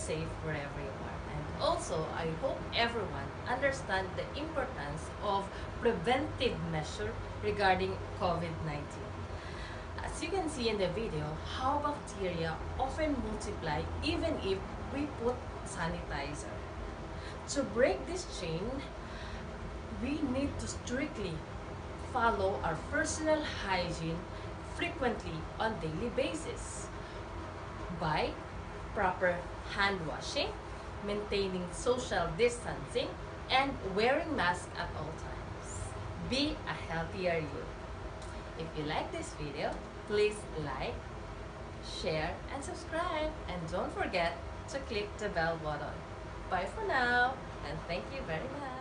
safe wherever you are. And also, I hope everyone understands the importance of preventive measure regarding COVID-19. As you can see in the video, how bacteria often multiply even if we put sanitizer. To break this chain, we need to strictly follow our personal hygiene frequently on daily basis by proper hand washing, maintaining social distancing, and wearing masks at all times. Be a healthier you. If you like this video, please like, share, and subscribe. And don't forget to click the bell button. Bye for now, and thank you very much.